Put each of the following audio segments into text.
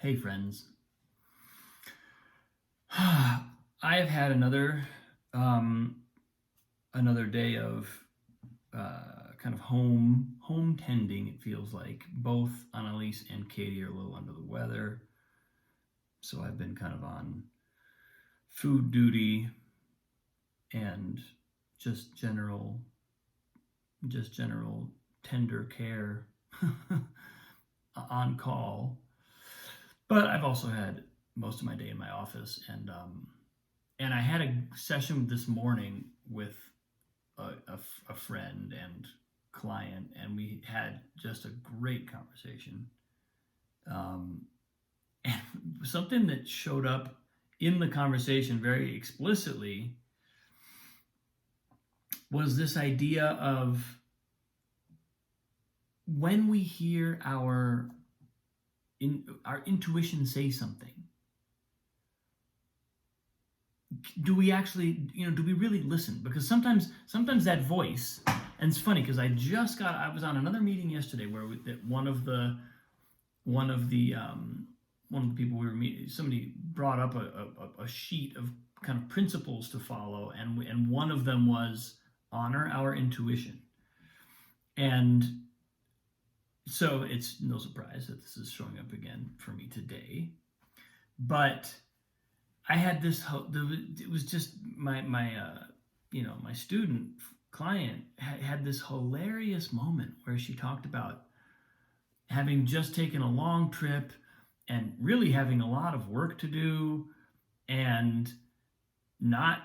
Hey friends, I've had another day of kind of home tending. It feels like both Annalise and Katie are a little under the weather, so I've been kind of on food duty and just general just general tender care on call. But I've also had most of my day in my office, and I had a session this morning with a friend and client, and we had just a great conversation. And something that showed up in the conversation very explicitly was this idea of when we hear our intuition say something, do we actually, do we really listen? Because sometimes that voice, and it's funny because I was on another meeting yesterday where one of the people we were meeting, somebody brought up a sheet of kind of principles to follow, and one of them was honor our intuition. And so it's no surprise that this is showing up again for me today. But I had this, it was just my student client had this hilarious moment where she talked about having just taken a long trip and really having a lot of work to do, and not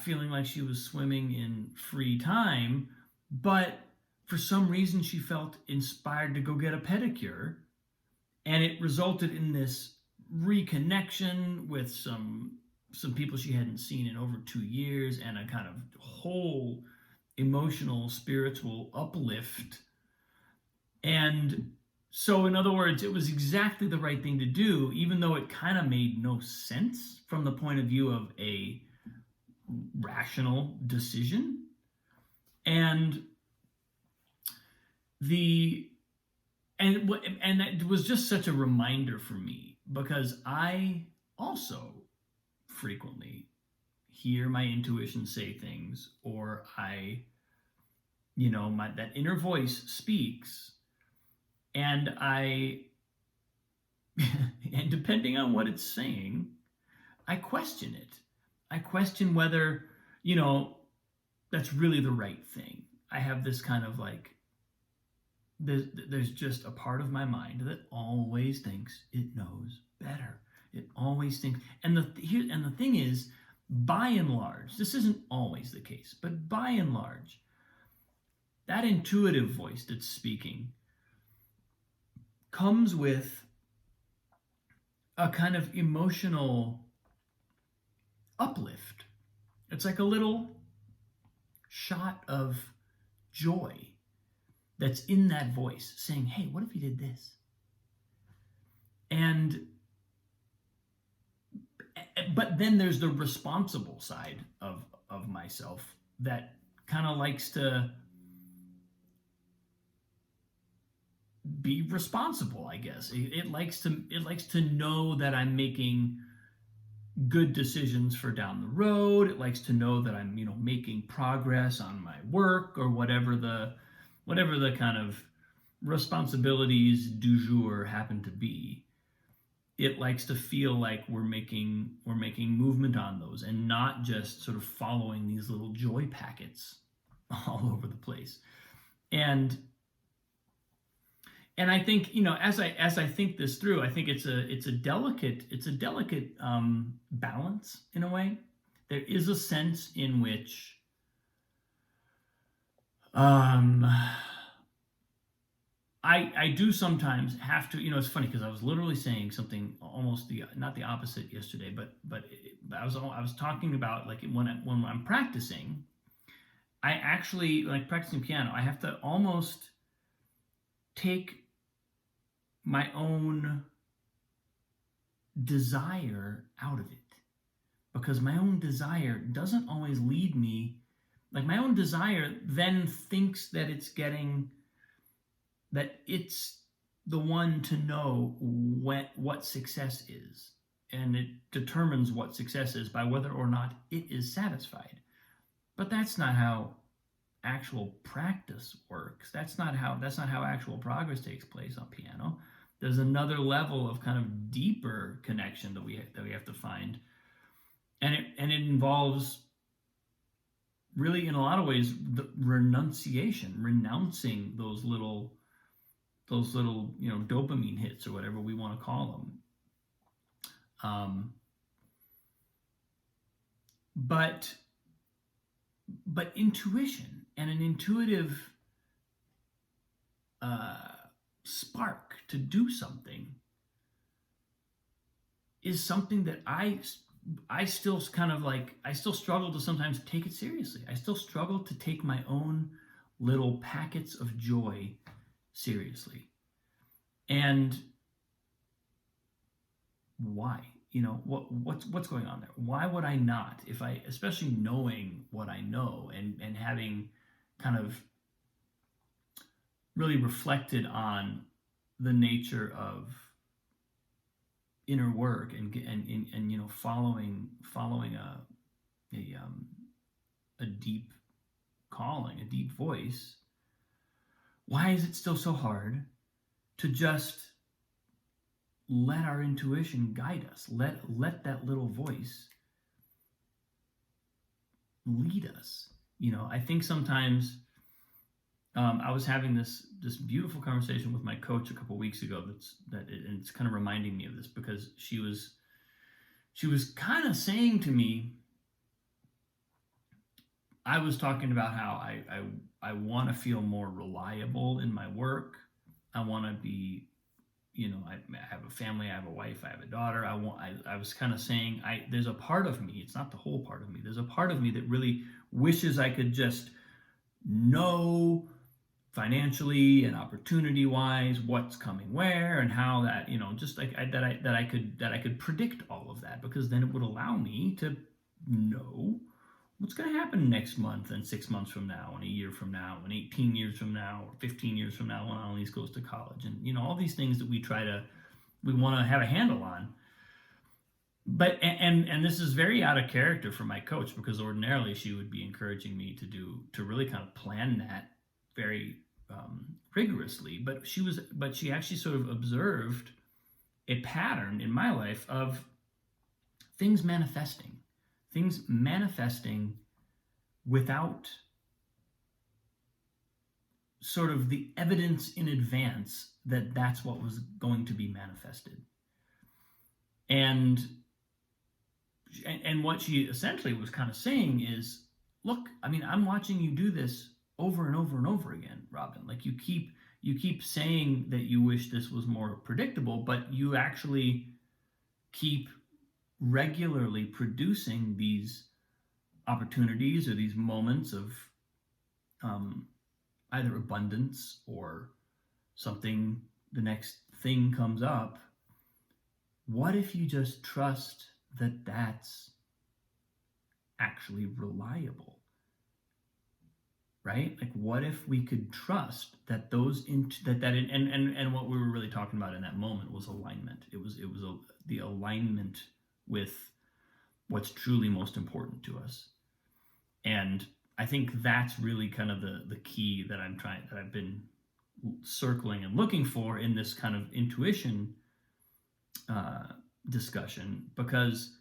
feeling like she was swimming in free time, but for some reason she felt inspired to go get a pedicure, and it resulted in this reconnection with some people she hadn't seen in over 2 years, and a kind of whole emotional spiritual uplift. And so, in other words, it was exactly the right thing to do, even though it kind of made no sense from the point of view of a rational decision. And it was just such a reminder for me, because I also frequently hear my intuition say things, or that inner voice speaks, and and depending on what it's saying, I question it. I question whether, that's really the right thing. I have this kind of like, there's just a part of my mind that always thinks it knows better. It always thinks, and the thing is, by and large, this isn't always the case, but by and large, that intuitive voice that's speaking comes with a kind of emotional uplift. It's like a little shot of joy that's in that voice saying, hey, what if you did this? But then there's the responsible side of myself that kind of likes to be responsible, I guess. It likes to know that I'm making good decisions for down the road. It likes to know that I'm, making progress on my work, or whatever the kind of responsibilities du jour happen to be. It likes to feel like we're making movement on those, and not just sort of following these little joy packets all over the place. And I think, as I think this through, I think it's a delicate balance in a way. There is a sense in which I do sometimes have to, it's funny because I was literally saying something almost not the opposite yesterday, but I was talking about, like, when I'm practicing, I actually, like practicing piano, I have to almost take my own desire out of it, because my own desire doesn't always lead me. Like, my own desire then thinks that it's the one to know what success is. And it determines what success is by whether or not it is satisfied. But that's not how actual practice works. That's not how actual progress takes place on piano. There's another level of kind of deeper connection that we have to find, and it involves really, in a lot of ways, the renunciation, renouncing those little dopamine hits or whatever we want to call them. But intuition and an intuitive spark to do something is something that I still struggle to sometimes take it seriously. I still struggle to take my own little packets of joy seriously. And why? What's going on there? Why would I not? Especially knowing what I know and having kind of really reflected on the nature of inner work and following a deep calling, a deep voice. Why is it still so hard to just let our intuition guide us? Let that little voice lead us. I think sometimes I was having this beautiful conversation with my coach a couple weeks ago. And it's kind of reminding me of this, because she was kind of saying to me, I was talking about how I want to feel more reliable in my work. I want to be, I have a family, I have a wife, I have a daughter. I was kind of saying, there's a part of me, it's not the whole part of me, there's a part of me that really wishes I could just know financially and opportunity wise what's coming where and how that, just like that I could predict all of that, because then it would allow me to know what's going to happen next month and 6 months from now and a year from now and 18 years from now or 15 years from now when Annalise goes to college, and all these things that we want to have a handle on. But and this is very out of character for my coach, because ordinarily she would be encouraging me to really kind of plan that very rigorously. But she actually sort of observed a pattern in my life of things manifesting without sort of the evidence in advance that that's what was going to be manifested. And what she essentially was kind of saying is, look, I'm watching you do this over and over and over again, Robin. Like you keep saying that you wish this was more predictable, but you actually keep regularly producing these opportunities or these moments of either abundance or something, the next thing comes up. What if you just trust that that's actually reliable? Right? Like, what if we could trust that and what we were really talking about in that moment was alignment. It was the alignment with what's truly most important to us. And I think that's really kind of the key that I've been circling and looking for in this kind of intuition discussion, because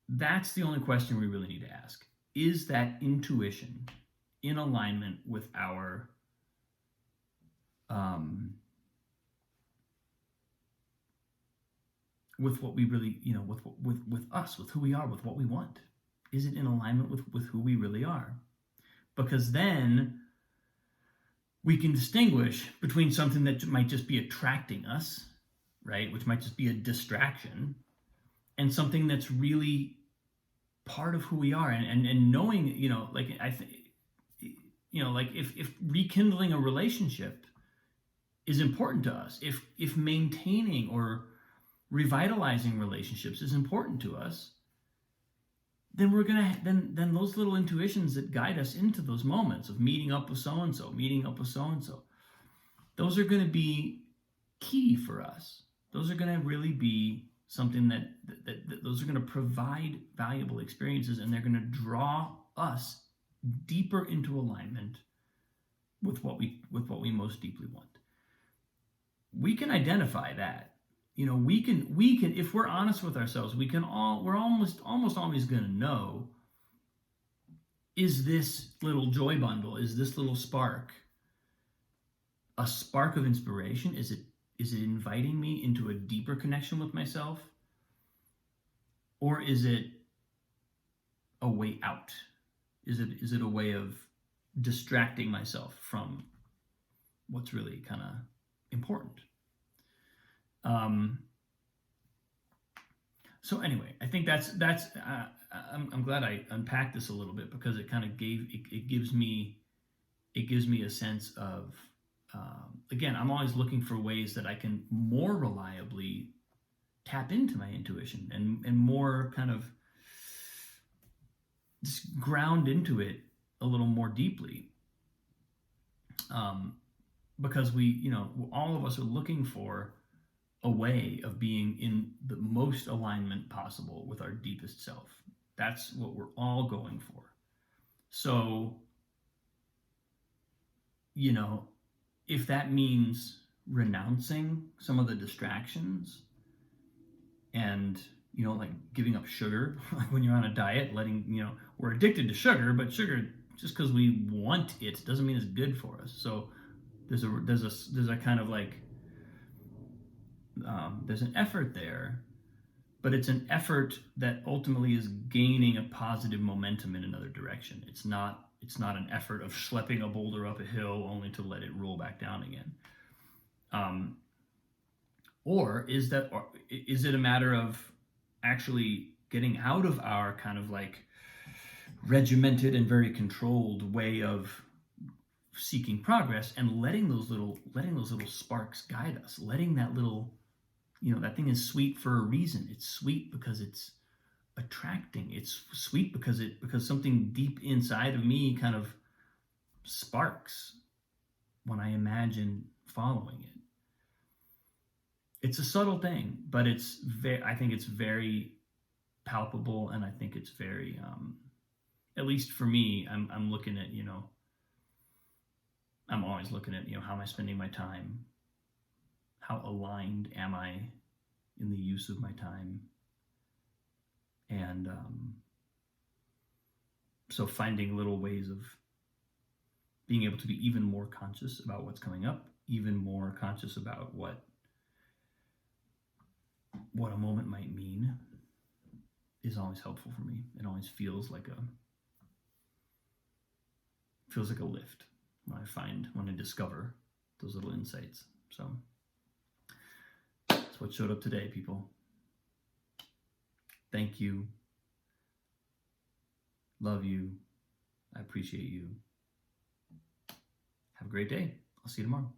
that's the only question we really need to ask. Is that intuition in alignment with our with what we really, with us, with who we are, with what we want? Is it in alignment with who we really are? Because then we can distinguish between something that might just be attracting us, right, which might just be a distraction, and something that's really part of who we are. And knowing, like I think, like if rekindling a relationship is important to us, if maintaining or revitalizing relationships is important to us, then we're gonna then those little intuitions that guide us into those moments of meeting up with so and so, those are going to be key for us. Those are going to really be something that those are going to provide valuable experiences, and they're going to draw us deeper into alignment with what we most deeply want. We can identify that. We can if we're honest with ourselves, we're almost always going to know, is this little joy bundle, is this little spark a spark of inspiration? Is it inviting me into a deeper connection with myself? Or is it a way out? Is it a way of distracting myself from what's really kind of important? So anyway, I think that's I'm glad I unpacked this a little bit, because it kind of gives me a sense of, again, I'm always looking for ways that I can more reliably tap into my intuition and more kind of just ground into it a little more deeply. Because all of us are looking for a way of being in the most alignment possible with our deepest self. That's what we're all going for. So, if that means renouncing some of the distractions and, like giving up sugar, like when you're on a diet, we're addicted to sugar, but sugar, just because we want it doesn't mean it's good for us. So there's a kind of like, there's an effort there, but it's an effort that ultimately is gaining a positive momentum in another direction. It's not an effort of schlepping a boulder up a hill only to let it roll back down again. Or is it a matter of actually getting out of our kind of like regimented and very controlled way of seeking progress, and letting those little sparks guide us, letting that little, that thing is sweet for a reason. It's sweet because it's attracting. It's sweet because something deep inside of me kind of sparks when I imagine following it. It's a subtle thing, but I think it's very palpable, and I think it's very, at least for me, I'm looking at, I'm always looking at, how am I spending my time? How aligned am I in the use of my time? And so finding little ways of being able to be even more conscious about what's coming up, even more conscious about what a moment might mean, is always helpful for me. It always feels like a lift when I discover those little insights. So that's what showed up today, people. Thank you. Love you. I appreciate you. Have a great day. I'll see you tomorrow.